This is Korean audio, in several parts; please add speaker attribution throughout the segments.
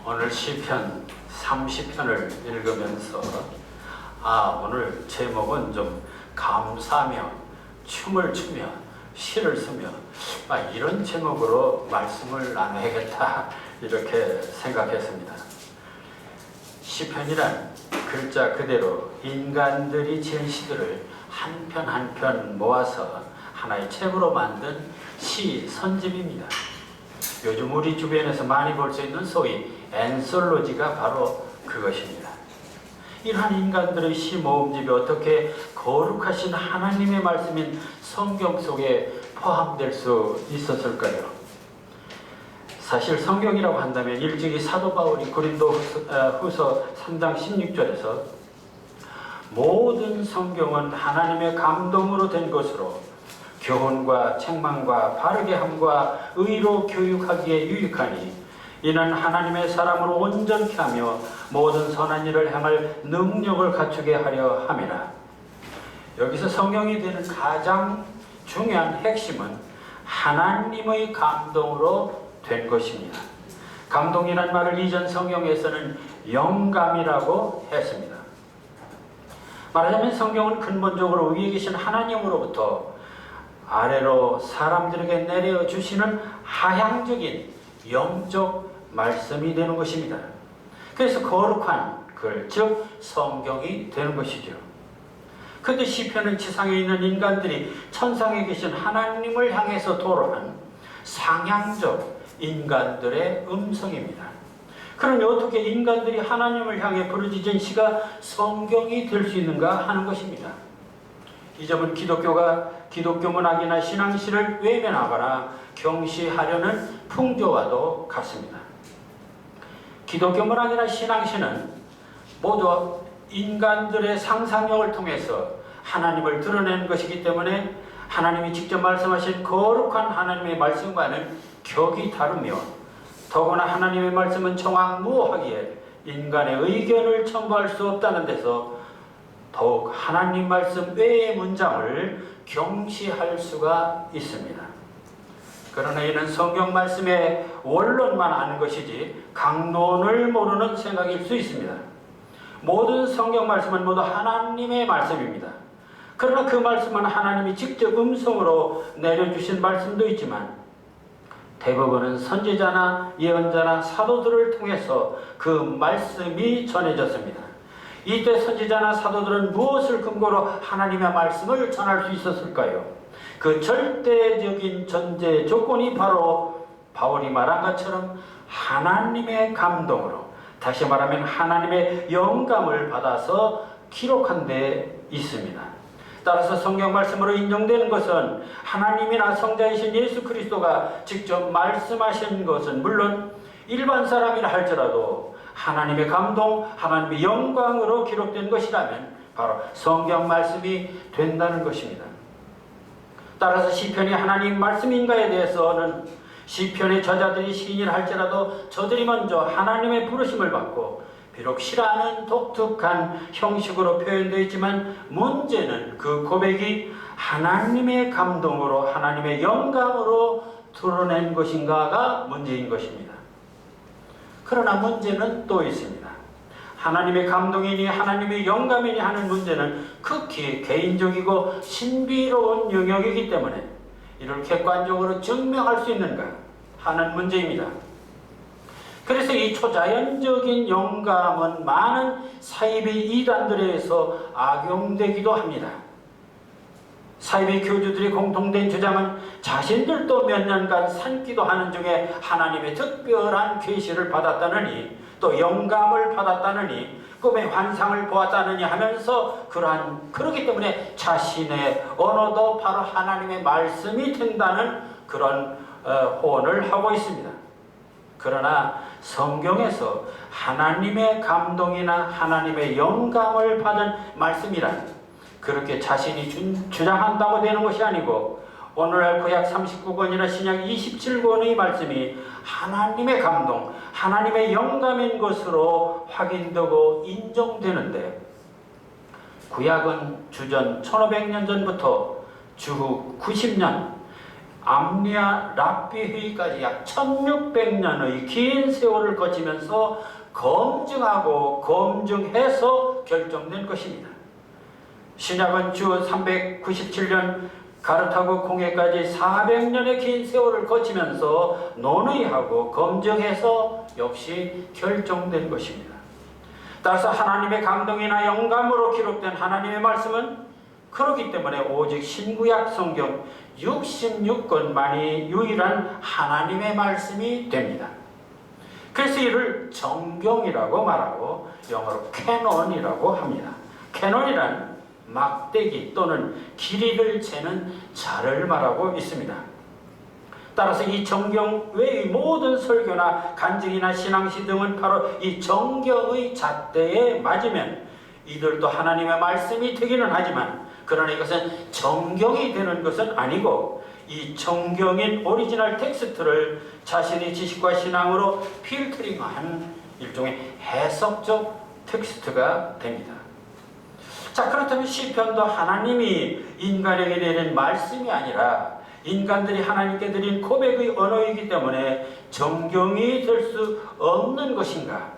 Speaker 1: 오늘 시편 30편을 읽으면서 오늘 제목은 좀 감사하며 춤을 추며 시를 쓰며 이런 제목으로 말씀을 나눠야겠다 이렇게 생각했습니다. 시편이란 글자 그대로 인간들이 지은 시들을 한 편 한 편 모아서 하나의 책으로 만든 시 선집입니다. 요즘 우리 주변에서 많이 볼 수 있는 소위 엔솔로지가 바로 그것입니다. 이러한 인간들의 시 모음집이 어떻게 거룩하신 하나님의 말씀인 성경 속에 포함될 수 있었을까요? 사실 성경이라고 한다면 일찍이 사도 바울이 고린도후서 3장 16절에서 모든 성경은 하나님의 감동으로 된 것으로 교훈과 책망과 바르게 함과 의로 교육하기에 유익하니 이는 하나님의 사람으로 온전케 하며 모든 선한 일을 행할 능력을 갖추게 하려 함이라. 여기서 성경이 되는 가장 중요한 핵심은 하나님의 감동으로 된 것입니다. 감동이란 말을 이전 성경에서는 영감이라고 했습니다. 말하자면 성경은 근본적으로 위에 계신 하나님으로부터 아래로 사람들에게 내려주시는 하향적인 영적 말씀이 되는 것입니다. 그래서 거룩한 글, 즉 성경이 되는 것이죠. 그런데 시편은 지상에 있는 인간들이 천상에 계신 하나님을 향해서 토로한 상향적 인간들의 음성입니다. 그러니 어떻게 인간들이 하나님을 향해 부르짖은 시가 성경이 될 수 있는가 하는 것입니다. 이 점은 기독교 문학이나 신앙시를 외면하거나 경시하려는 풍조와도 같습니다. 기독교 문학이나 신앙시는 모두 인간들의 상상력을 통해서 하나님을 드러내는 것이기 때문에 하나님이 직접 말씀하신 거룩한 하나님의 말씀과는 격이 다르며 더구나 하나님의 말씀은 정확무오하기에 인간의 의견을 첨부할 수 없다는 데서 더욱 하나님 말씀 외의 문장을 경시할 수가 있습니다. 그러나 이는 성경 말씀의 원론만 아는 것이지 강론을 모르는 생각일 수 있습니다. 모든 성경 말씀은 모두 하나님의 말씀입니다. 그러나 그 말씀은 하나님이 직접 음성으로 내려주신 말씀도 있지만 대부분은 선지자나 예언자나 사도들을 통해서 그 말씀이 전해졌습니다. 이때 선지자나 사도들은 무엇을 근거로 하나님의 말씀을 전할 수 있었을까요? 그 절대적인 전제 조건이 바로 바울이 말한 것처럼 하나님의 감동으로, 다시 말하면 하나님의 영감을 받아서 기록한 데 있습니다. 따라서 성경 말씀으로 인정되는 것은 하나님이나 성자이신 예수 그리스도가 직접 말씀하신 것은 물론 일반 사람이라 할지라도 하나님의 감동, 하나님의 영광으로 기록된 것이라면 바로 성경 말씀이 된다는 것입니다. 따라서 시편이 하나님 말씀인가에 대해서는 시편의 저자들이 시인이라 할지라도 저들이 먼저 하나님의 부르심을 받고 비록 시라는 독특한 형식으로 표현되어 있지만 문제는 그 고백이 하나님의 감동으로 하나님의 영감으로 드러낸 것인가가 문제인 것입니다. 그러나 문제는 또 있습니다. 하나님의 감동이니 하나님의 영감이니 하는 문제는 극히 개인적이고 신비로운 영역이기 때문에 이를 객관적으로 증명할 수 있는가 하는 문제입니다. 그래서 이 초자연적인 영감은 많은 사이비 이단들에 의해서 악용되기도 합니다. 사이비 교주들의 공통된 주장은 자신들도 몇 년간 산기도 하는 중에 하나님의 특별한 계시를 받았다느니 또 영감을 받았다느니 꿈의 환상을 보았다느니 하면서 그러기 때문에 자신의 언어도 바로 하나님의 말씀이 된다는 그런 호언을 하고 있습니다. 그러나 성경에서 하나님의 감동이나 하나님의 영감을 받은 말씀이란 그렇게 자신이 주장한다고 되는 것이 아니고 오늘날 구약 39권이나 신약 27권의 말씀이 하나님의 감동, 하나님의 영감인 것으로 확인되고 인정되는데 구약은 주전 1500년 전부터 주후 90년 암리아 랍비회의까지 약 1600년의 긴 세월을 거치면서 검증하고 검증해서 결정된 것입니다. 신약은 주 397년 가르타고 공회까지 400년의 긴 세월을 거치면서 논의하고 검증해서 역시 결정된 것입니다. 따라서 하나님의 감동이나 영감으로 기록된 하나님의 말씀은 그렇기 때문에 오직 신구약 성경 66권만이 유일한 하나님의 말씀이 됩니다. 그래서 이를 정경이라고 말하고 영어로 캐논이라고 합니다. 캐논이란 막대기 또는 길이를 재는 자를 말하고 있습니다. 따라서 이 정경 외의 모든 설교나 간증이나 신앙시 등은 바로 이 정경의 잣대에 맞으면 이들도 하나님의 말씀이 되기는 하지만 그러나 이것은 정경이 되는 것은 아니고 이 정경인 오리지널 텍스트를 자신의 지식과 신앙으로 필터링한 일종의 해석적 텍스트가 됩니다. 자, 그렇다면 시편도 하나님이 인간에게 내린 말씀이 아니라 인간들이 하나님께 드린 고백의 언어이기 때문에 정경이 될 수 없는 것인가?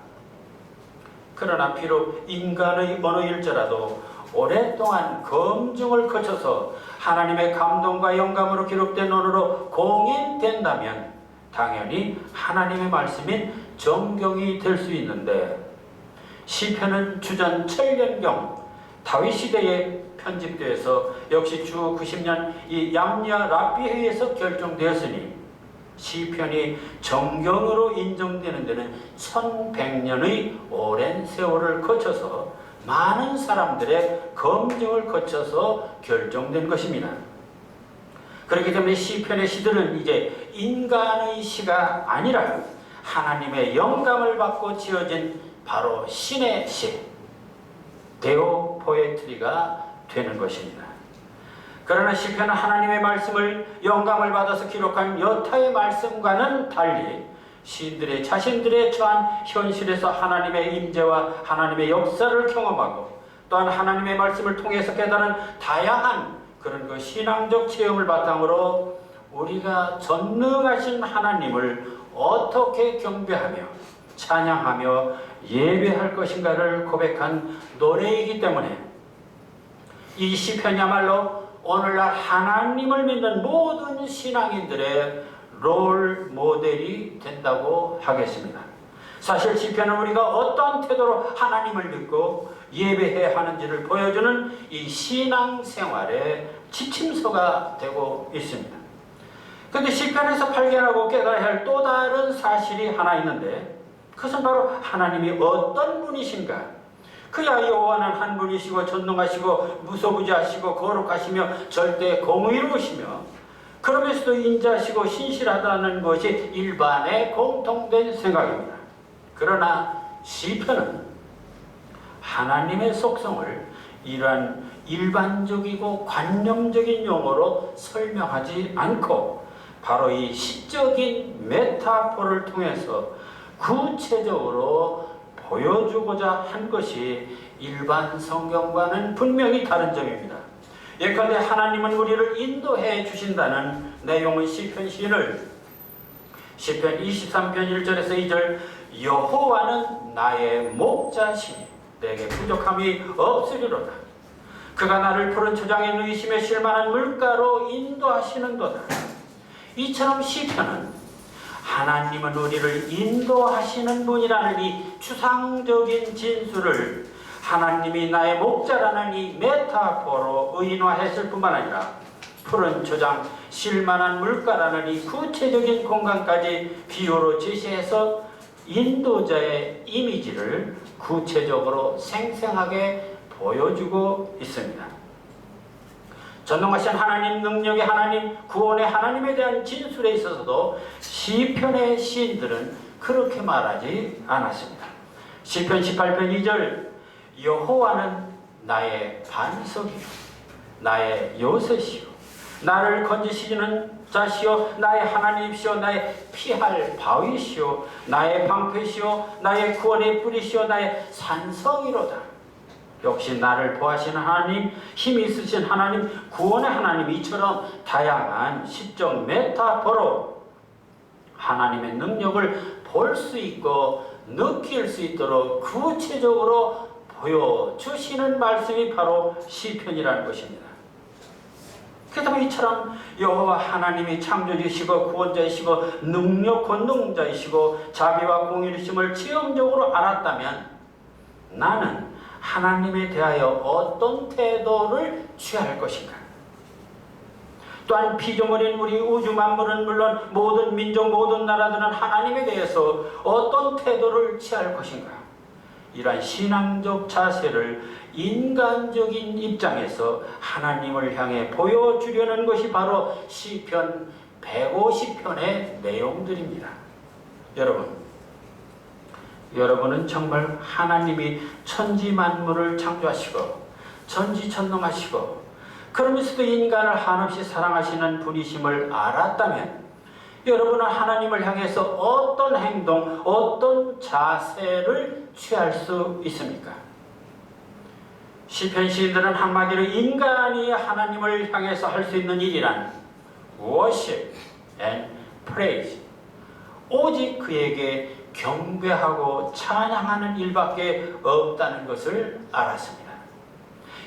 Speaker 1: 그러나 비록 인간의 언어일지라도 오랫동안 검증을 거쳐서 하나님의 감동과 영감으로 기록된 언어로 공인된다면 당연히 하나님의 말씀인 정경이 될 수 있는데 시편은 주전 천년경 다윗 시대에 편집되어서 역시 주 90년 이 얌리아 랍비회의에서 결정되었으니 시편이 정경으로 인정되는 데는 1100년의 오랜 세월을 거쳐서 많은 사람들의 검증을 거쳐서 결정된 것입니다. 그렇기 때문에 시편의 시들은 이제 인간의 시가 아니라 하나님의 영감을 받고 지어진 바로 신의 시, 데오 포에트리가 되는 것입니다. 그러나 시편은 하나님의 말씀을 영감을 받아서 기록한 여타의 말씀과는 달리 시인들의 자신들의 처한 현실에서 하나님의 임재와 하나님의 역사를 경험하고 또한 하나님의 말씀을 통해서 깨달은 다양한 그런 그 신앙적 체험을 바탕으로 우리가 전능하신 하나님을 어떻게 경배하며 찬양하며 예배할 것인가를 고백한 노래이기 때문에 이 시편이야말로 오늘날 하나님을 믿는 모든 신앙인들의 롤 모델이 된다고 하겠습니다. 사실 시편은 우리가 어떠한 태도로 하나님을 믿고 예배해야 하는지를 보여주는 이 신앙생활의 지침서가 되고 있습니다. 그런데 시편에서 발견하고 깨달아야 할 또 다른 사실이 하나 있는데 그것은 바로 하나님이 어떤 분이신가? 그야 여호와는 한 분이시고 전능하시고 무소부지하시고 거룩하시며 절대 공의로우시며 그러면서도 인자하시고 신실하다는 것이 일반의 공통된 생각입니다. 그러나 시편은 하나님의 속성을 이러한 일반적이고 관념적인 용어로 설명하지 않고 바로 이 시적인 메타포를 통해서 구체적으로 보여주고자 한 것이 일반 성경과는 분명히 다른 점입니다. 예컨대 하나님은 우리를 인도해 주신다는 내용의 시편 시인을 시편 23편 1절에서 2절 여호와는 나의 목자시니 내게 부족함이 없으리로다. 그가 나를 푸른 초장에 누이심에 쉴만한 물가로 인도하시는도다. 이처럼 시편은 하나님은 우리를 인도하시는 분이라는 이 추상적인 진술을 하나님이 나의 목자라는 이 메타포로 의인화했을 뿐만 아니라 푸른 초장, 쉴만한 물가라는 이 구체적인 공간까지 비유로 제시해서 인도자의 이미지를 구체적으로 생생하게 보여주고 있습니다. 전능하신 하나님, 능력의 하나님, 구원의 하나님에 대한 진술에 있어서도 시편의 시인들은 그렇게 말하지 않았습니다. 시편 18편 2절 여호와는 나의 반석이요 나의 요새시요 나를 건지시는 자시요 나의 하나님이시요 나의 피할 바위시요 나의 방패시요 나의 구원의 뿌리시요 나의 산성이로다. 역시 나를 보호하시는 하나님, 힘이 있으신 하나님, 구원의 하나님, 이처럼 다양한 시적 메타포로 하나님의 능력을 볼 수 있고 느낄 수 있도록 구체적으로 보여주시는 말씀이 바로 시편이라는 것입니다. 그렇다면 이처럼 여호와 하나님이 창조주시고 구원자이시고 능력 권능자이시고 자비와 공의이심을 체험적으로 알았다면 나는 하나님에 대하여 어떤 태도를 취할 것인가? 또한 피조물인 우리 우주 만물은 물론 모든 민족 모든 나라들은 하나님에 대해서 어떤 태도를 취할 것인가? 이러한 신앙적 자세를 인간적인 입장에서 하나님을 향해 보여주려는 것이 바로 시편 150편의 내용들입니다. 여러분은 정말 하나님이 천지 만물을 창조하시고 전지전능하시고 그러면서도 인간을 한없이 사랑하시는 분이심을 알았다면 여러분은 하나님을 향해서 어떤 행동, 어떤 자세를 취할 수 있습니까? 시편 시인들은 한마디로 인간이 하나님을 향해서 할 수 있는 일이란 worship and praise, 오직 그에게 경배하고 찬양하는 일밖에 없다는 것을 알았습니다.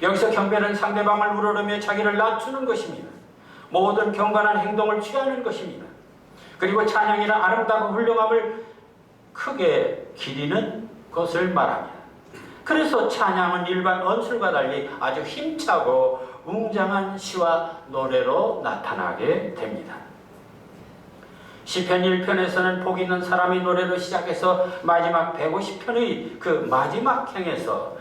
Speaker 1: 여기서 경배는 상대방을 우러르며 자기를 낮추는 것입니다. 모든 경건한 행동을 취하는 것입니다. 그리고 찬양이란 아름다고 훌륭함을 크게 기리는 것을 말합니다. 그래서 찬양은 일반 언술과 달리 아주 힘차고 웅장한 시와 노래로 나타나게 됩니다. 시편 1편에서는 복 있는 사람이 노래로 시작해서 마지막 150편의 그 마지막 행에서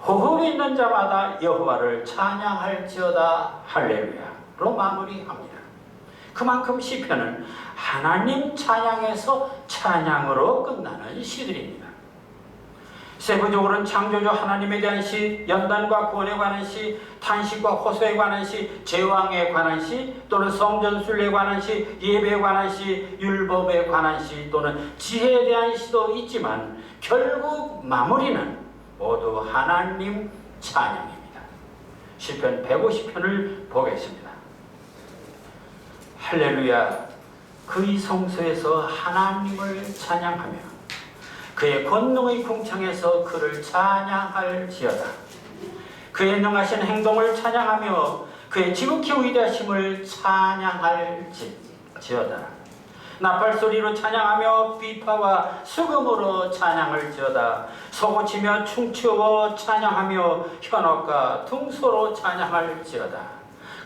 Speaker 1: 호흡이 있는 자마다 여호와를 찬양할지어다 할렐루야로 마무리합니다. 그만큼 시편은 하나님 찬양에서 찬양으로 끝나는 시들입니다. 세부적으로는 창조주 하나님에 대한 시, 연단과 구원에 관한 시, 탄식과 호소에 관한 시, 제왕에 관한 시, 또는 성전순례에 관한 시, 예배에 관한 시, 율법에 관한 시, 또는 지혜에 대한 시도 있지만 결국 마무리는 모두 하나님 찬양입니다. 시편 150편을 보겠습니다. 할렐루야, 그의 성소에서 하나님을 찬양하며 그의 권능의 궁창에서 그를 찬양할지어다. 그의 능하신 행동을 찬양하며 그의 지극히 위대하심을 찬양할지어다. 나팔소리로 찬양하며 비파와 수금으로 찬양할지어다. 소고치며 춤추어 찬양하며 현옥과 둥소로 찬양할지어다.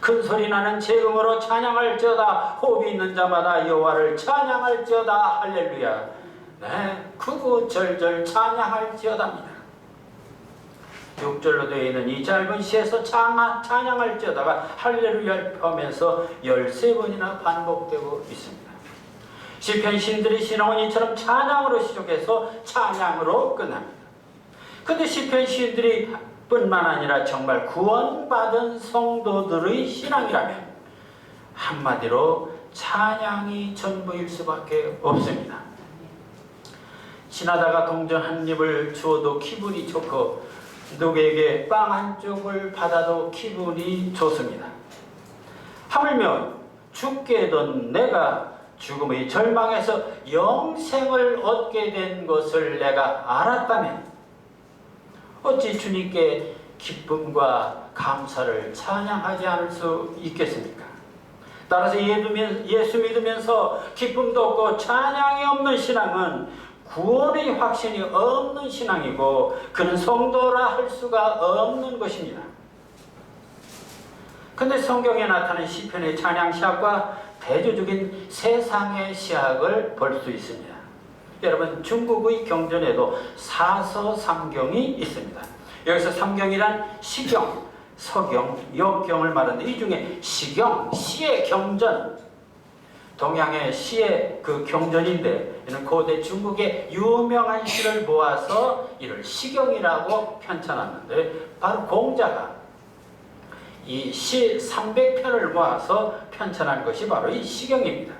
Speaker 1: 큰 소리 나는 재음으로 찬양할지어다. 호흡이 있는 자마다 여호와를 찬양할지어다. 할렐루야. 네, 구구절절 찬양할지어다입니다. 6절로 되어 있는 이 짧은 시에서 찬양할지어다가 할렐루야를 포함해서 13번이나 반복되고 있습니다. 시편 신들의 신앙은 이처럼 찬양으로 시작해서 찬양으로 끝납니다. 그런데 시편 시인들이 뿐만 아니라 정말 구원받은 성도들의 신앙이라면 한마디로 찬양이 전부일 수밖에 없습니다. 지나다가 동전 한 입을 주어도 기분이 좋고 누구에게 빵 한 쪽을 받아도 기분이 좋습니다. 하물며 죽게 된 내가 죽음의 절망에서 영생을 얻게 된 것을 내가 알았다면 어찌 주님께 기쁨과 감사를 찬양하지 않을 수 있겠습니까? 따라서 예수 믿으면서 기쁨도 없고 찬양이 없는 신앙은 구원의 확신이 없는 신앙이고 그는 성도라 할 수가 없는 것입니다. 그런데 성경에 나타난 시편의 찬양 시학과 대조적인 세상의 시학을 볼 수 있습니다. 여러분, 중국의 경전에도 사서삼경이 있습니다. 여기서 삼경이란 시경, 서경, 역경을 말하는데 이 중에 시경, 시의 경전, 동양의 시의 그 경전인데 이는 고대 중국의 유명한 시를 모아서 이를 시경이라고 편찬하는데 바로 공자가 이 시 300편을 모아서 편찬한 것이 바로 이 시경입니다.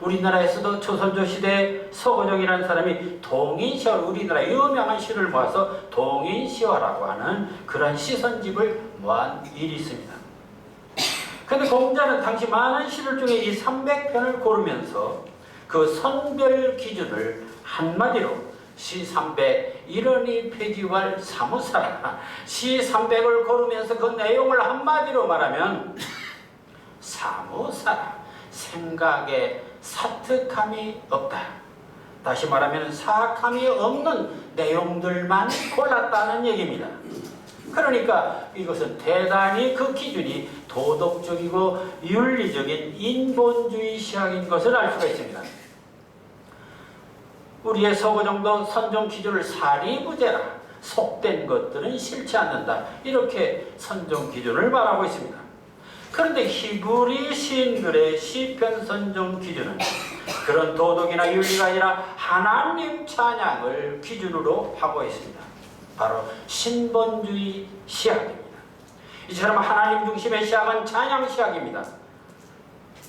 Speaker 1: 우리나라에서도 조선조 시대 서고정이라는 사람이 동인시화, 우리나라 유명한 시를 모아서 동인시화라고 하는 그런 시선집을 모은 일이 있습니다. 그런데 공자는 당시 많은 시를 중에 이 300편을 고르면서 그 선별 기준을 한마디로 시 300 이러니 폐기왈 사무사라, 시 300을 고르면서 그 내용을 한마디로 말하면 사무사라, 생각에 사특함이 없다. 다시 말하면 사악함이 없는 내용들만 골랐다는 얘기입니다. 그러니까 이것은 대단히 그 기준이 도덕적이고 윤리적인 인본주의 시학인 것을 알 수가 있습니다. 우리의 서고정도 선정 기준을 사리부재라, 속된 것들은 싫지 않는다, 이렇게 선정 기준을 말하고 있습니다. 그런데 히브리 시인들의 시편 선정 기준은 그런 도덕이나 윤리가 아니라 하나님 찬양을 기준으로 하고 있습니다. 바로 신본주의 시학입니다. 이처럼 하나님 중심의 시학은 찬양 시학입니다.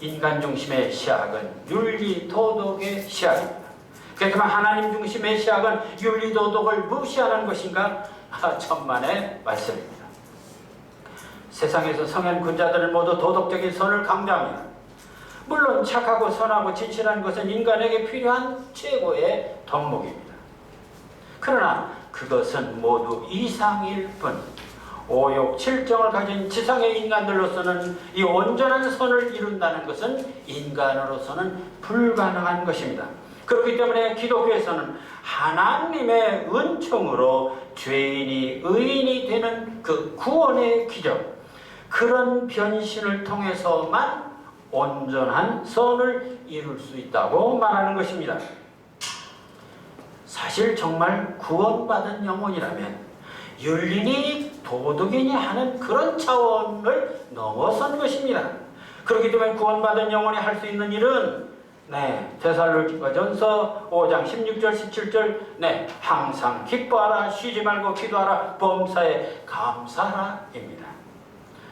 Speaker 1: 인간 중심의 시학은 윤리 도덕의 시학입니다. 그렇다면 하나님 중심의 시학은 윤리 도덕을 무시하는 것인가? 천만의 말씀입니다. 세상에서 성현 군자들은 모두 도덕적인 선을 강조합니다. 물론 착하고 선하고 진실한 것은 인간에게 필요한 최고의 덕목입니다. 그러나 그것은 모두 이상일 뿐, 오욕, 칠정을 가진 지상의 인간들로서는 이 온전한 선을 이룬다는 것은 인간으로서는 불가능한 것입니다. 그렇기 때문에 기독교에서는 하나님의 은총으로 죄인이 의인이 되는 그 구원의 기적, 그런 변신을 통해서만 온전한 선을 이룰 수 있다고 말하는 것입니다. 사실 정말 구원받은 영혼이라면 윤리니 도덕이니 하는 그런 차원을 넘어선 것입니다. 그렇기 때문에 구원받은 영혼이 할 수 있는 일은 데살로니가전서 5장 16절 17절 항상 기뻐하라, 쉬지 말고 기도하라, 범사에 감사하라입니다.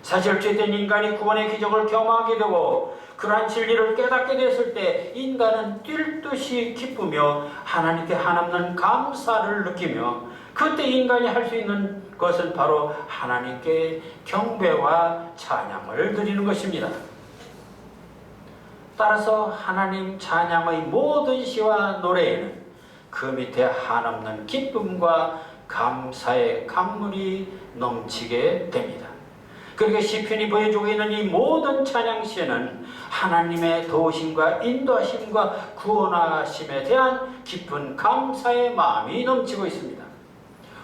Speaker 1: 사실 죄된 인간이 구원의 기적을 경험하게 되고 그러한 진리를 깨닫게 됐을 때 인간은 뛸 듯이 기쁘며 하나님께 한없는 감사를 느끼며, 그때 인간이 할 수 있는 것은 바로 하나님께 경배와 찬양을 드리는 것입니다. 따라서 하나님 찬양의 모든 시와 노래에는 그 밑에 한없는 기쁨과 감사의 강물이 넘치게 됩니다. 그러니까 시편이 보여주고 있는 이 모든 찬양시에는 하나님의 도우심과 인도하심과 구원하심에 대한 깊은 감사의 마음이 넘치고 있습니다.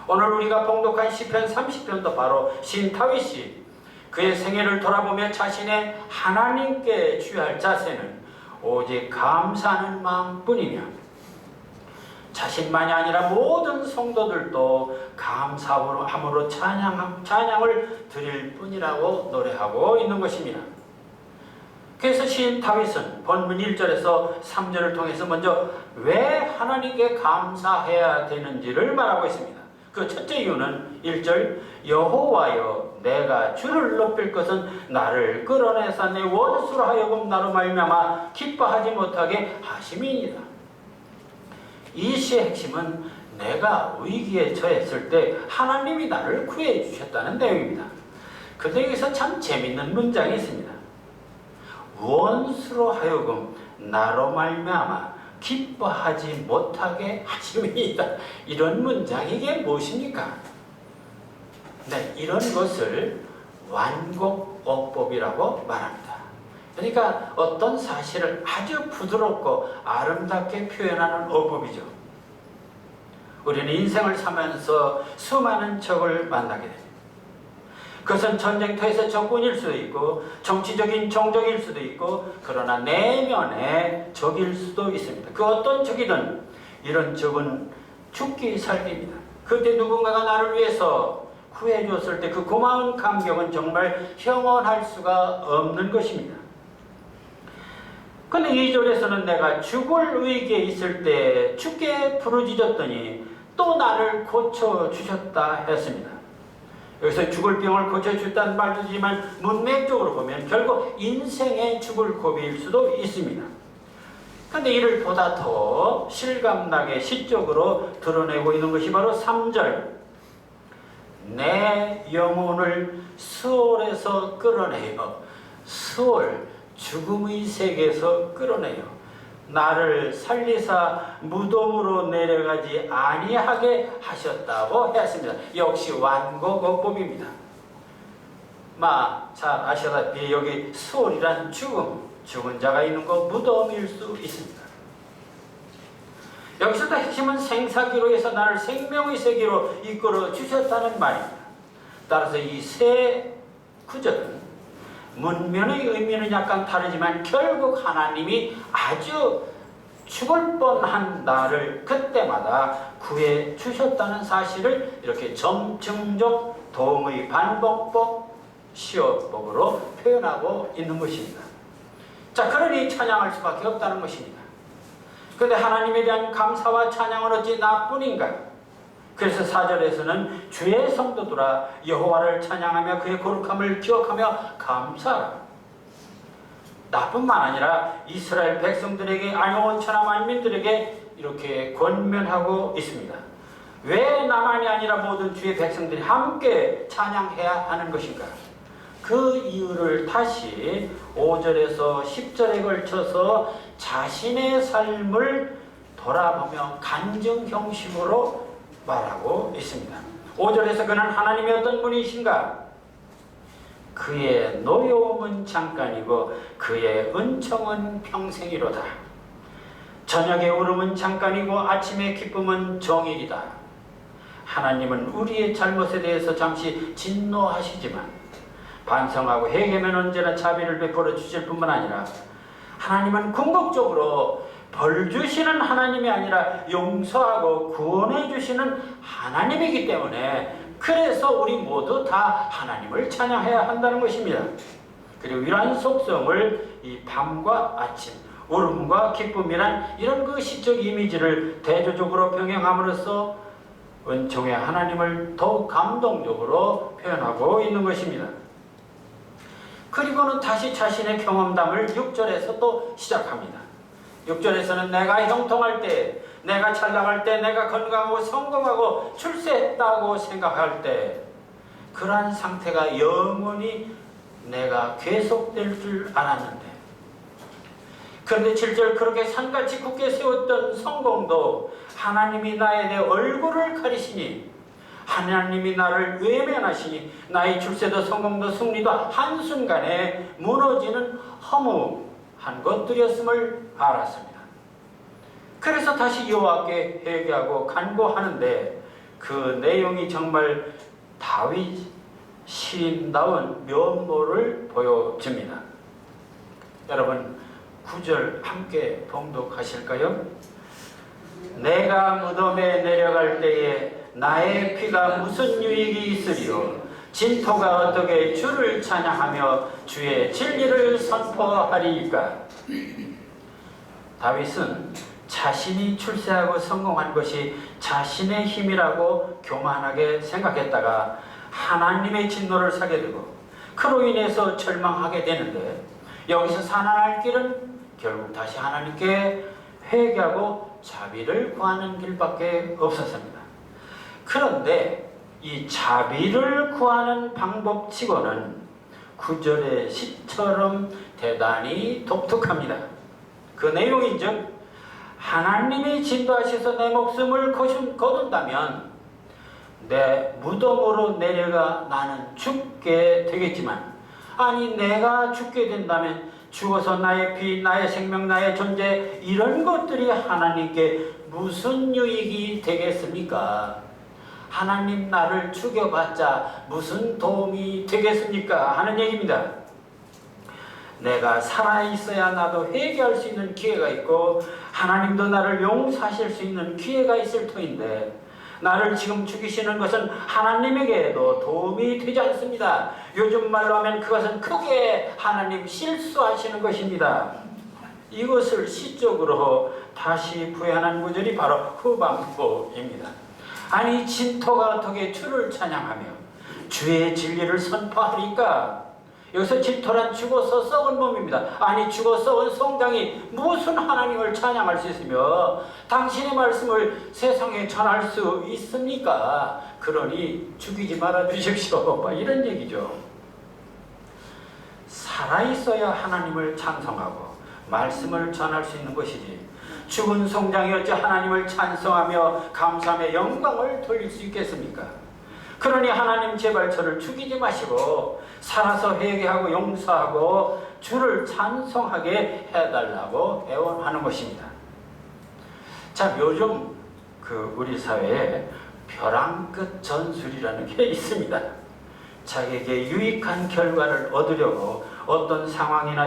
Speaker 1: 오늘 우리가 봉독한 시편 30편도 바로 시인 다윗이 그의 생애를 돌아보며 자신의 하나님께 취할 자세는 오직 감사하는 마음뿐이며 자신만이 아니라 모든 성도들도 감사함으로 찬양을 드릴 뿐이라고 노래하고 있는 것입니다. 그래서 시인 다윗은 본문 1절에서 3절을 통해서 먼저 왜 하나님께 감사해야 되는지를 말하고 있습니다. 그 첫째 이유는 1절 여호와여 내가 주를 높일 것은 나를 끌어내사 내 원수로 하여금 나로 말미암아 기뻐하지 못하게 하심이니이다. 이 시의 핵심은 내가 위기에 처했을 때 하나님이 나를 구해 주셨다는 내용입니다. 그런데 여기서 참 재밌는 문장이 있습니다. 원수로 하여금 나로 말미암아 기뻐하지 못하게 하심이다. 이런 문장, 이게 무엇입니까? 이런 것을 완곡어법이라고 말합니다. 그러니까 어떤 사실을 아주 부드럽고 아름답게 표현하는 어법이죠. 우리는 인생을 살면서 수많은 적을 만나게 됩니다. 그것은 전쟁터에서 적군일 수도 있고 정치적인 정적일 수도 있고, 그러나 내면의 적일 수도 있습니다. 그 어떤 적이든 이런 적은 죽기 살기입니다. 그때 누군가가 나를 위해서 구해줬을 때 그 고마운 감격은 정말 형언할 수가 없는 것입니다. 근데 2절에서는 내가 죽을 위기에 있을 때 죽게 부르짖었더니 또 나를 고쳐주셨다 했습니다. 여기서 죽을 병을 고쳐주셨다는 말이지만 문맥적으로 보면 결국 인생의 죽을 고비일 수도 있습니다. 그런데 이를 보다 더 실감나게 시적으로 드러내고 있는 것이 바로 3절. 내 영혼을 수월에서 끌어내요. 수월, 죽음의 세계에서 끌어내요. 나를 살리사 무덤으로 내려가지 아니하게 하셨다고 했습니다. 역시 완고곡법입니다. 잘 아시다시피 여기 수월이란 죽은 자가 있는 곳 무덤일 수 있습니다. 여기서 핵심은 생사기로에서 나를 생명의 세계로 이끌어 주셨다는 말입니다. 따라서 이 세 구절은 문면의 의미는 약간 다르지만 결국 하나님이 아주 죽을 뻔한 나를 그때마다 구해 주셨다는 사실을 이렇게 점증적 도움의 반복법 시어법으로 표현하고 있는 것입니다. 자, 그러니 찬양할 수밖에 없다는 것입니다. 그런데 하나님에 대한 감사와 찬양은 어찌 나뿐인가? 그래서 4절에서는 주의 성도들아 여호와를 찬양하며 그의 거룩함을 기억하며 감사하라. 나뿐만 아니라 이스라엘 백성들에게 온 천하 만민들에게 이렇게 권면하고 있습니다. 왜 나만이 아니라 모든 주의 백성들이 함께 찬양해야 하는 것인가? 그 이유를 다시 5절에서 10절에 걸쳐서 자신의 삶을 돌아보며 간증 형식으로 말하고 있습니다. 5절에서 그는 하나님의 어떤 분이신가? 그의 노여움은 잠깐이고 그의 은총은 평생이로다. 저녁의 울음은 잠깐이고 아침의 기쁨은 정일이다. 하나님은 우리의 잘못에 대해서 잠시 진노하시지만 반성하고 회개하면 언제나 자비를 베풀어 주실 뿐만 아니라 하나님은 궁극적으로 벌 주시는 하나님이 아니라 용서하고 구원해 주시는 하나님이기 때문에 그래서 우리 모두 다 하나님을 찬양해야 한다는 것입니다. 그리고 이러한 속성을 이 밤과 아침, 울음과 기쁨이란 이런 그 시적 이미지를 대조적으로 병행함으로써 은총의 하나님을 더욱 감동적으로 표현하고 있는 것입니다. 그리고는 다시 자신의 경험담을 6절에서 또 시작합니다. 6절에서는 내가 형통할 때, 내가 잘 나갈 때, 내가 건강하고 성공하고 출세했다고 생각할 때 그러한 상태가 영원히 내가 계속될 줄 알았는데, 그런데 7절 그렇게 산같이 굳게 세웠던 성공도 하나님이 나에 대해 얼굴을 가리시니 하나님이 나를 외면하시니 나의 출세도 성공도 승리도 한순간에 무너지는 허무한 것들이었음을 알았습니다. 그래서 다시 여호와께 회개하고 간구하는데 그 내용이 정말 다윗 시인다운 면모를 보여줍니다. 여러분 9절 함께 봉독하실까요? 내가 무덤에 내려갈 때에 나의 피가 무슨 유익이 있으리요? 진토가 어떻게 주를 찬양하며 주의 진리를 선포하리이까? 다윗은 자신이 출세하고 성공한 것이 자신의 힘이라고 교만하게 생각했다가 하나님의 진노를 사게 되고 그로 인해서 절망하게 되는데, 여기서 살아날 길은 결국 다시 하나님께 회개하고 자비를 구하는 길밖에 없었습니다. 그런데 이 자비를 구하는 방법치고는 9절의 시처럼 대단히 독특합니다. 그 내용인즉 하나님이 진도하셔서 내 목숨을 거둔다면 내 무덤으로 내려가 나는 죽게 되겠지만, 아니 내가 죽게 된다면 죽어서 나의 피, 나의 생명, 나의 존재 이런 것들이 하나님께 무슨 유익이 되겠습니까? 하나님 나를 죽여봤자 무슨 도움이 되겠습니까? 하는 얘기입니다. 내가 살아있어야 나도 회개할 수 있는 기회가 있고 하나님도 나를 용서하실 수 있는 기회가 있을 터인데, 나를 지금 죽이시는 것은 하나님에게도 도움이 되지 않습니다. 요즘 말로 하면 그것은 크게 하나님 실수하시는 것입니다. 이것을 시적으로 다시 부연한 구절이 바로 후반부입니다. 아니 진토가 어떻게 주를 찬양하며 주의 진리를 선포하리까? 여기서 집토란 죽어서 썩은 몸입니다. 아니 죽어 썩은 성당이 무슨 하나님을 찬양할 수 있으며 당신의 말씀을 세상에 전할 수 있습니까? 그러니 죽이지 말아 주십시오. 이런 얘기죠. 살아있어야 하나님을 찬송하고 말씀을 전할 수 있는 것이지, 죽은 성장이 어찌 하나님을 찬송하며 감사하며 영광을 돌릴 수 있겠습니까? 그러니 하나님 제발 저를 죽이지 마시고 살아서 회개하고 용서하고 주를 찬송하게 해달라고 애원하는 것입니다. 자, 요즘 우리 사회에 벼랑끝 전술이라는 게 있습니다. 자기에게 유익한 결과를 얻으려고 어떤 상황을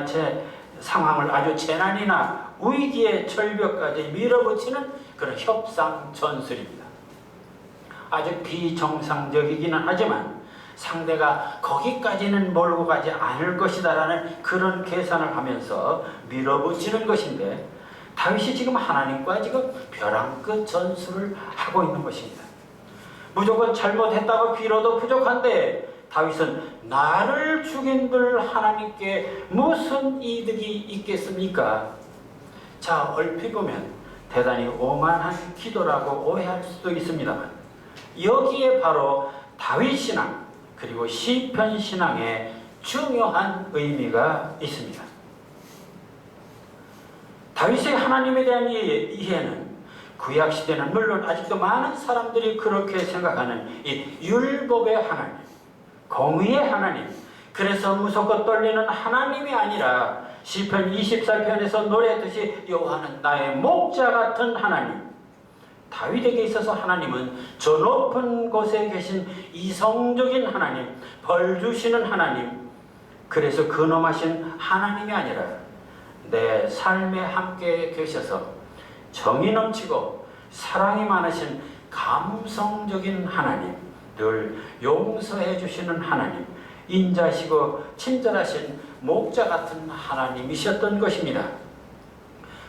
Speaker 1: 아주 재난이나 위기의 절벽까지 밀어붙이는 그런 협상 전술입니다. 아주 비정상적이기는 하지만 상대가 거기까지는 몰고 가지 않을 것이다라는 그런 계산을 하면서 밀어붙이는 것인데, 다윗이 지금 하나님과 지금 벼랑끝 전술을 하고 있는 것입니다. 무조건 잘못했다고 빌어도 부족한데 다윗은 나를 죽인들 하나님께 무슨 이득이 있겠습니까? 자, 얼핏 보면 대단히 오만한 기도라고 오해할 수도 있습니다만, 여기에 바로 다윗 신앙 그리고 시편 신앙의 중요한 의미가 있습니다. 다윗의 하나님에 대한 이해는 구약 시대는 물론 아직도 많은 사람들이 그렇게 생각하는 이 율법의 하나님, 공의의 하나님, 그래서 무섭고 떨리는 하나님이 아니라 시편 24편에서 노래했듯이 여호와는 나의 목자 같은 하나님, 다윗에게 있어서 하나님은 저 높은 곳에 계신 이성적인 하나님, 벌 주시는 하나님, 그래서 근엄하신 하나님이 아니라 내 삶에 함께 계셔서 정이 넘치고 사랑이 많으신 감성적인 하나님, 늘 용서해 주시는 하나님, 인자시고 친절하신 목자 같은 하나님이셨던 것입니다.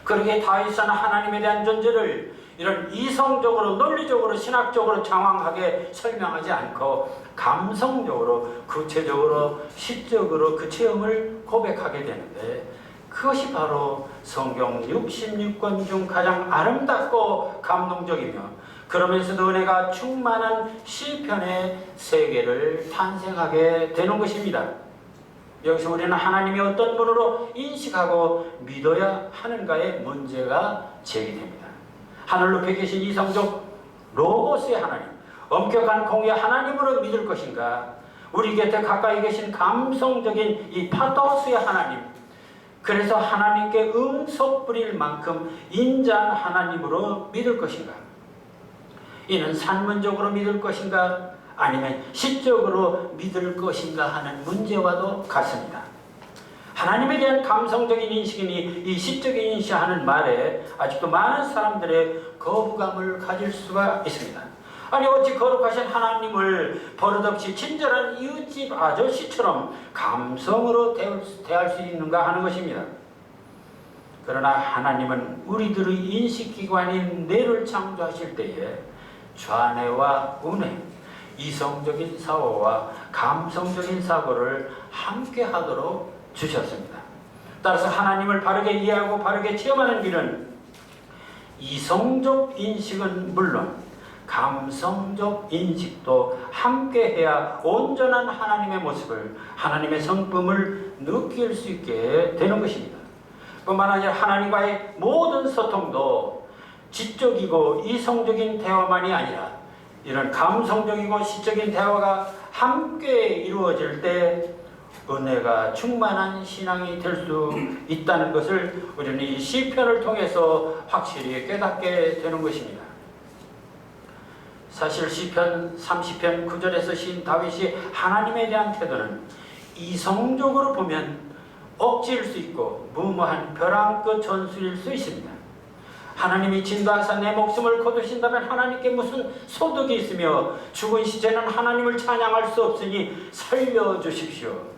Speaker 1: 그러기에 다윗은 하나님에 대한 존재를 이런 이성적으로, 논리적으로, 신학적으로 장황하게 설명하지 않고 감성적으로, 구체적으로, 시적으로 그 체험을 고백하게 되는데, 그것이 바로 성경 66권 중 가장 아름답고 감동적이며 그러면서도 은혜가 충만한 시편의 세계를 탄생하게 되는 것입니다. 여기서 우리는 하나님이 어떤 분으로 인식하고 믿어야 하는가의 문제가 제기됩니다. 하늘 높이 계신 이성적 로고스의 하나님, 엄격한 공의의 하나님으로 믿을 것인가, 우리 곁에 가까이 계신 감성적인 이 파토스의 하나님, 그래서 하나님께 응석 부릴 만큼 인자한 하나님으로 믿을 것인가, 이는 산문적으로 믿을 것인가 아니면 시적으로 믿을 것인가 하는 문제와도 같습니다. 하나님에 대한 감성적인 인식이니 이 시적인 인식하는 말에 아직도 많은 사람들의 거부감을 가질 수가 있습니다. 아니 어찌 거룩하신 하나님을 버릇없이 친절한 이웃집 아저씨처럼 감성으로 대할 수 있는가 하는 것입니다. 그러나 하나님은 우리들의 인식기관인 뇌를 창조하실 때에 좌뇌와 우뇌, 이성적인 사고와 감성적인 사고를 함께 하도록 주셨습니다. 따라서 하나님을 바르게 이해하고 바르게 체험하는 길은 이성적 인식은 물론 감성적 인식도 함께 해야 온전한 하나님의 모습을, 하나님의 성품을 느낄 수 있게 되는 것입니다. 뿐만 아니라 하나님과의 모든 소통도 지적이고 이성적인 대화만이 아니라 이런 감성적이고 시적인 대화가 함께 이루어질 때 은혜가 충만한 신앙이 될 수 있다는 것을 우리는 이 시편을 통해서 확실히 깨닫게 되는 것입니다. 사실 시편 30편 9절에서 시인 다윗이 하나님에 대한 태도는 이성적으로 보면 억지일 수 있고 무모한 벼랑끝 전술일 수 있습니다. 하나님이 진노하사 내 목숨을 거두신다면 하나님께 무슨 소득이 있으며 죽은 시체는 하나님을 찬양할 수 없으니 살려주십시오.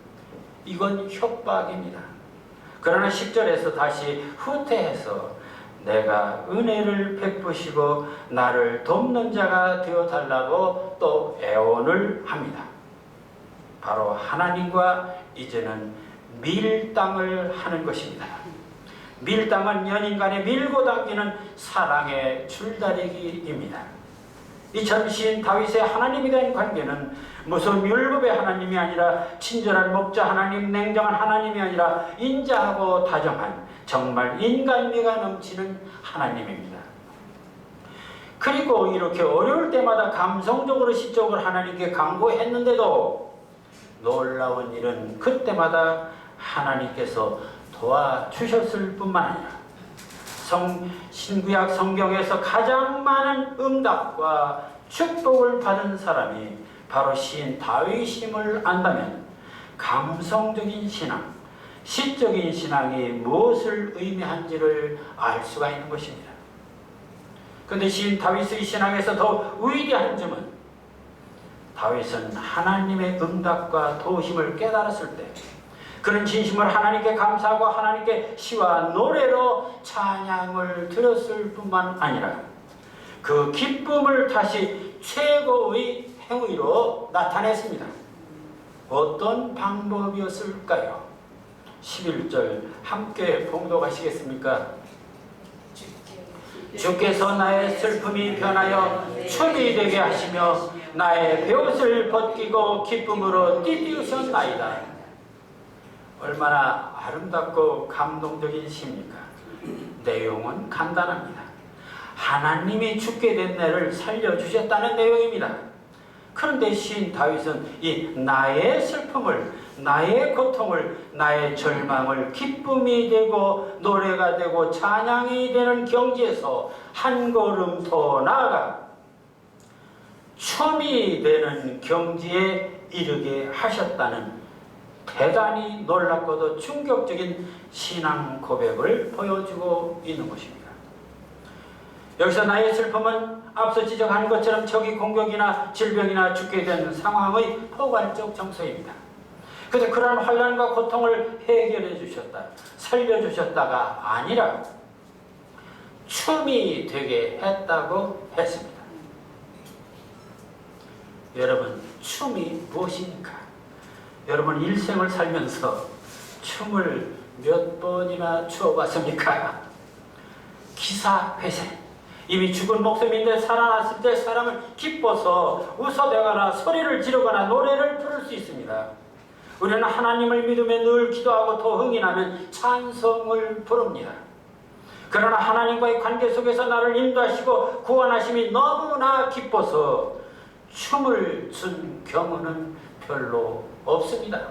Speaker 1: 이건 협박입니다. 그러나 10절에서 다시 후퇴해서 내가 은혜를 베푸시고 나를 돕는 자가 되어달라고 또 애원을 합니다. 바로 하나님과 이제는 밀당을 하는 것입니다. 밀당은 연인 간에 밀고 당기는 사랑의 줄다리기입니다. 이처럼 시인 다윗의 하나님에 대한 관계는 무슨 율법의 하나님이 아니라 친절한 목자 하나님, 냉정한 하나님이 아니라 인자하고 다정한 정말 인간미가 넘치는 하나님입니다. 그리고 이렇게 어려울 때마다 감성적으로 시적으로 하나님께 간구했는데도 놀라운 일은 그때마다 하나님께서 도와주셨을 뿐만 아니라 신구약 성경에서 가장 많은 응답과 축복을 받은 사람이 바로 시인 다윗임을 안다면 감성적인 신앙, 시적인 신앙이 무엇을 의미한지를 알 수가 있는 것입니다. 그런데 시인 다윗의 신앙에서 더 위대한 점은 다윗은 하나님의 응답과 도우심을 깨달았을 때 그런 진심을 하나님께 감사하고 하나님께 시와 노래로 찬양을 드렸을 뿐만 아니라 그 기쁨을 다시 최고의 행위로 나타냈습니다. 어떤 방법이었을까요? 11절 함께 봉독하시겠습니까? 주께서 나의 슬픔이 변하여 춤이 되게 하시며 나의 베옷을 벗기고 기쁨으로 띠띠우셨나이다. 얼마나 아름답고 감동적인 시입니까? 내용은 간단합니다. 하나님이 죽게 된 내를 살려주셨다는 내용입니다. 그런데 시인 다윗은 이 나의 슬픔을, 나의 고통을, 나의 절망을 기쁨이 되고 노래가 되고 찬양이 되는 경지에서 한 걸음 더 나아가 춤이 되는 경지에 이르게 하셨다는 대단히 놀랍고도 충격적인 신앙 고백을 보여주고 있는 것입니다. 여기서 나의 슬픔은 앞서 지적한 것처럼 적이 공격이나 질병이나 죽게 된 상황의 포괄적 정서입니다. 그래서 그러한 환난과 고통을 해결해 주셨다, 살려주셨다가 아니라 춤이 되게 했다고 했습니다. 여러분, 춤이 무엇입니까? 여러분 일생을 살면서 춤을 몇 번이나 추어봤습니까? 기사회생. 이미 죽은 목숨인데 살아났을 때 사람은 기뻐서 웃어대거나 소리를 지르거나 노래를 부를 수 있습니다. 우리는 하나님을 믿으며 늘 기도하고 또 흥이 나면 찬송을 부릅니다. 그러나 하나님과의 관계 속에서 나를 인도하시고 구원하심이 너무나 기뻐서 춤을 춘 경우는 별로 없습니다.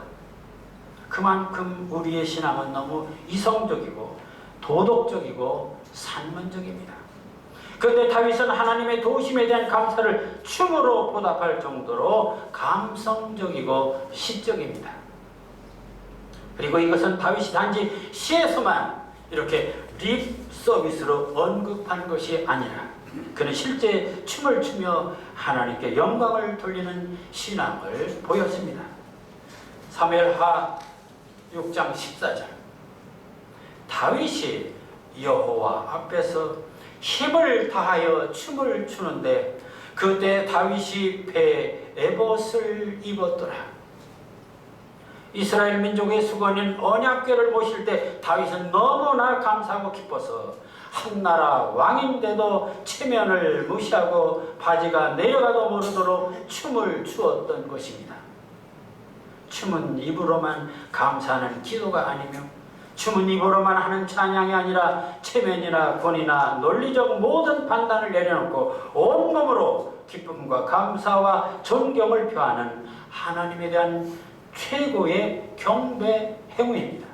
Speaker 1: 그만큼 우리의 신앙은 너무 이성적이고 도덕적이고 산문적입니다. 그런데 다윗은 하나님의 도우심에 대한 감사를 춤으로 보답할 정도로 감성적이고 시적입니다. 그리고 이것은 다윗이 단지 시에서만 이렇게 립 서비스로 언급한 것이 아니라 그는 실제 춤을 추며 하나님께 영광을 돌리는 신앙을 보였습니다. 사무엘하 6장 14절 다윗이 여호와 앞에서 힘을 다하여 춤을 추는데 그때 다윗이 배에 에봇을 입었더라. 이스라엘 민족의 수건인 언약궤를 모실 때 다윗은 너무나 감사하고 기뻐서 한나라 왕인데도 체면을 무시하고 바지가 내려가도 모르도록 춤을 추었던 것입니다. 춤은 입으로만 감사하는 기도가 아니며 춤은 입으로만 하는 찬양이 아니라 체면이나 권위나 논리적 모든 판단을 내려놓고 온몸으로 기쁨과 감사와 존경을 표하는 하나님에 대한 최고의 경배 행위입니다.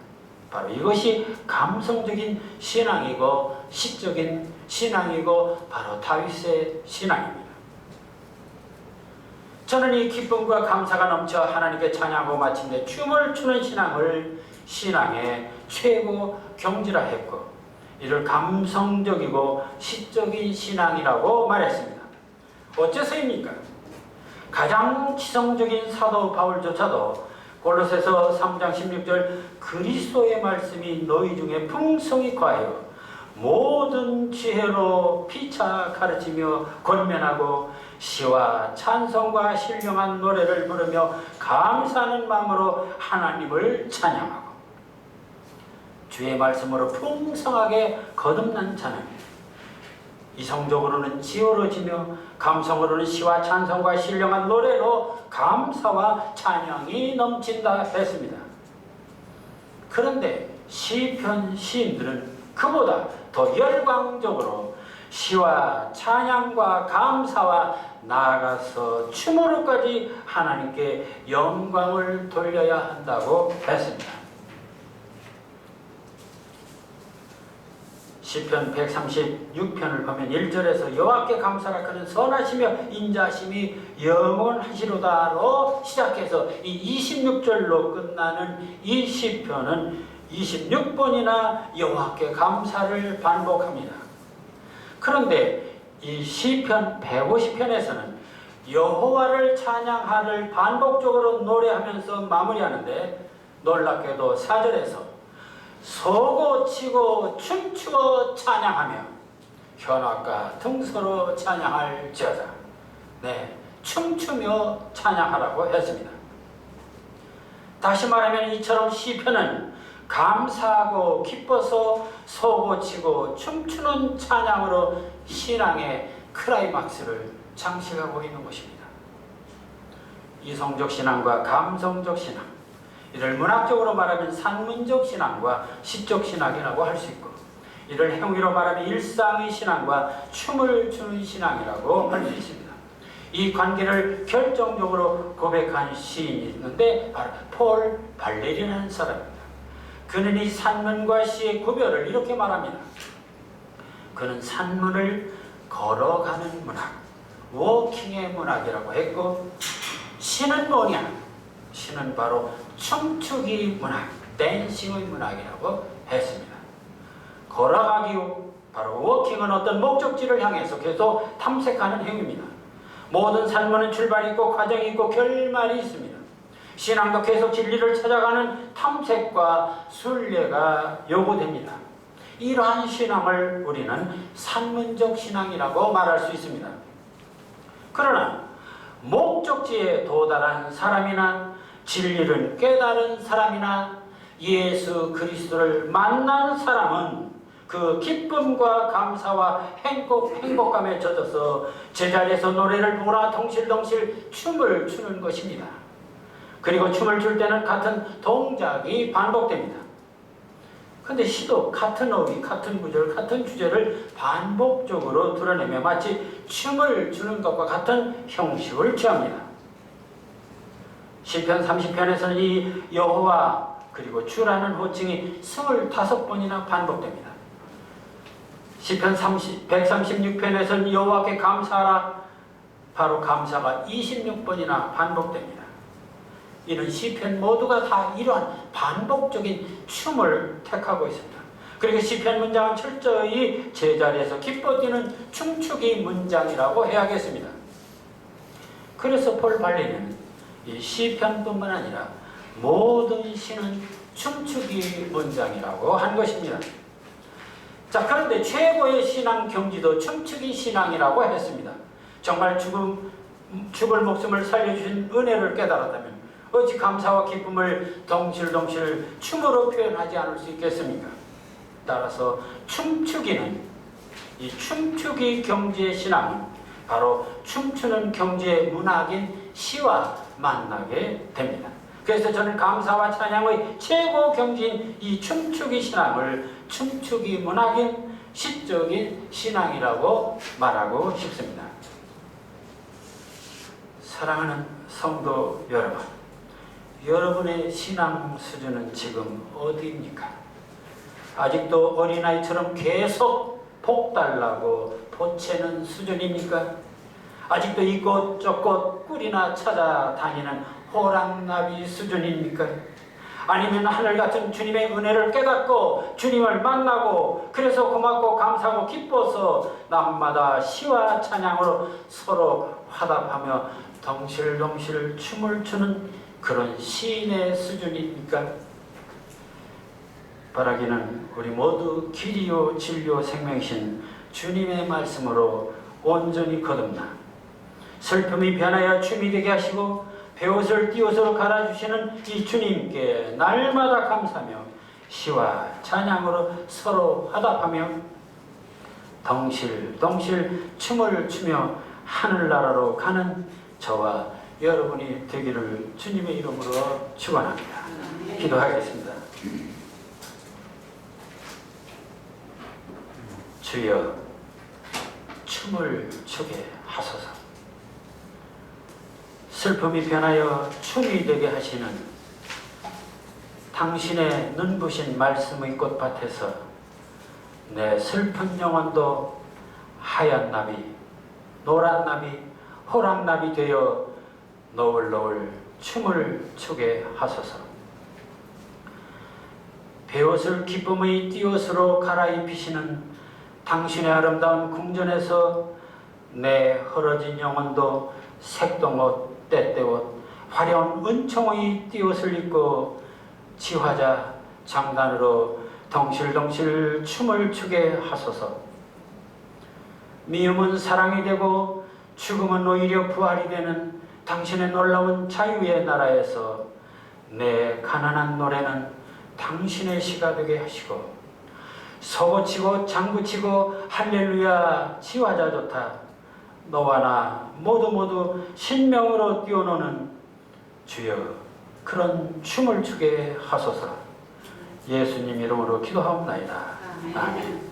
Speaker 1: 바로 이것이 감성적인 신앙이고 시적인 신앙이고 바로 다윗의 신앙입니다. 저는 이 기쁨과 감사가 넘쳐 하나님께 찬양하고 마침내 춤을 추는 신앙을 신앙의 최고 경지라 했고 이를 감성적이고 시적인 신앙이라고 말했습니다. 어째서입니까? 가장 지성적인 사도 바울조차도 골로새서 3장 16절 그리스도의 말씀이 너희 중에 풍성히 과하여 모든 지혜로 피차 가르치며 권면하고 시와 찬송과 신령한 노래를 부르며 감사하는 마음으로 하나님을 찬양하고 주의 말씀으로 풍성하게 거듭난 자는 이성적으로는 지어러지며 감성으로는 시와 찬송과 신령한 노래로 감사와 찬양이 넘친다 했습니다. 그런데 시편 시인들은 그보다 더 열광적으로 시와 찬양과 감사와 나아가서 춤으로까지 하나님께 영광을 돌려야 한다고 했습니다. 시편 136편을 보면 1절에서 여호와께 감사라 그는 선하시며 인자심이 영원하시로다로 시작해서 이 26절로 끝나는 이 시편은 26번이나 여호와께 감사를 반복합니다. 그런데 이 시편 150편에서는 여호와를 찬양하를 반복적으로 노래하면서 마무리하는데 놀랍게도 4절에서 서고 치고 춤추어 찬양하며 현악과 등서로 찬양할지어다. 네, 춤추며 찬양하라고 했습니다. 다시 말하면 이처럼 시편은 감사하고 기뻐서 서고 치고 춤추는 찬양으로 신앙의 클라이막스를 장식하고 있는 것입니다. 이성적 신앙과 감성적 신앙, 이를 문학적으로 말하면 산문적 신앙과 시적 신앙이라고 할 수 있고, 이를 행위로 말하면 일상의 신앙과 춤을 추는 신앙이라고 할 수 있습니다. 이 관계를 결정적으로 고백한 시인이 있는데 바로 폴 발레리라는 사람입니다. 그는 이 산문과 시의 구별을 이렇게 말합니다. 그는 산문을 걸어가는 문학, 워킹의 문학이라고 했고, 시는 뭐냐? 시는 바로 춤추기 문학, 댄싱의 문학이라고 했습니다. 걸어가기요, 바로 워킹은 어떤 목적지를 향해서 계속 탐색하는 행위입니다. 모든 산문은 출발이 있고 과정이 있고 결말이 있습니다. 신앙도 계속 진리를 찾아가는 탐색과 순례가 요구됩니다. 이러한 신앙을 우리는 산문적 신앙이라고 말할 수 있습니다. 그러나 목적지에 도달한 사람이나 진리를 깨달은 사람이나 예수 그리스도를 만난 사람은 그 기쁨과 감사와 행복감에 젖어서 제자리에서 노래를 부르나 덩실덩실 춤을 추는 것입니다. 그리고 춤을 출 때는 같은 동작이 반복됩니다. 근데 시도 같은 어휘, 같은 구절, 같은 주제를 반복적으로 드러내며 마치 춤을 추는 것과 같은 형식을 취합니다. 시편 30편에서는 이 여호와 그리고 주라는 호칭이 25번이나 반복됩니다. 시편 136편에서는 여호와께 감사하라, 바로 감사가 26번이나 반복됩니다. 이는 시편 모두가 다 이러한 반복적인 춤을 택하고 있습니다. 그리고 시편 문장은 철저히 제자리에서 기뻐 뛰는 춤추기 문장이라고 해야겠습니다. 그래서 폴 발레리는 이 시편뿐만 아니라 모든 시는 춤추기 문장이라고 한 것입니다. 자, 그런데 최고의 신앙 경지도 춤추기 신앙이라고 했습니다. 정말 죽을 목숨을 살려주신 은혜를 깨달았다면 어찌 감사와 기쁨을 덩실덩실 춤으로 표현하지 않을 수 있겠습니까? 따라서 춤추기는, 이 춤추기 경지의 신앙은 바로 춤추는 경지의 문학인 시와 만나게 됩니다. 그래서 저는 감사와 찬양의 최고 경지인 이 춤추기 신앙을 춤추기 문학인 시적인 신앙이라고 말하고 싶습니다. 사랑하는 성도 여러분, 여러분의 신앙 수준은 지금 어디입니까? 아직도 어린아이처럼 계속 복달라고 보채는 수준입니까? 아직도 이곳 저곳 꿀이나 찾아다니는 호랑나비 수준입니까? 아니면 하늘같은 주님의 은혜를 깨닫고 주님을 만나고 그래서 고맙고 감사하고 기뻐서 날마다 시와 찬양으로 서로 화답하며 덩실덩실 춤을 추는 그런 시인의 수준입니까? 바라기는 우리 모두 길이요 진리요 생명이신 주님의 말씀으로 온전히 거듭나 슬픔이 변하여 춤이 되게 하시고 배옷을 띠옷으로 갈아주시는 이 주님께 날마다 감사하며 시와 찬양으로 서로 화답하며 덩실덩실 춤을 추며 하늘나라로 가는 저와 여러분이 되기를 주님의 이름으로 축원합니다. 기도하겠습니다. 주여, 춤을 추게 하소서. 슬픔이 변하여 춤이 되게 하시는 당신의 눈부신 말씀의 꽃밭에서 내 슬픈 영혼도 하얀 나비, 노란 나비, 호랑 나비 되어 너울너울 춤을 추게 하소서. 배옷을 기쁨의 띠옷으로 갈아입히시는 당신의 아름다운 궁전에서 내 헐어진 영혼도 색동옷, 때때옷, 화려한 은총의 띠옷을 입고 지화자 장단으로 덩실덩실 춤을 추게 하소서. 미움은 사랑이 되고 죽음은 오히려 부활이 되는 당신의 놀라운 자유의 나라에서 내 가난한 노래는 당신의 시가 되게 하시고 서고치고 장구치고 할렐루야 지화자 좋다 너와 나 모두 신명으로 뛰어노는 주여 그런 춤을 추게 하소서. 예수님 이름으로 기도하옵나이다. 아멘.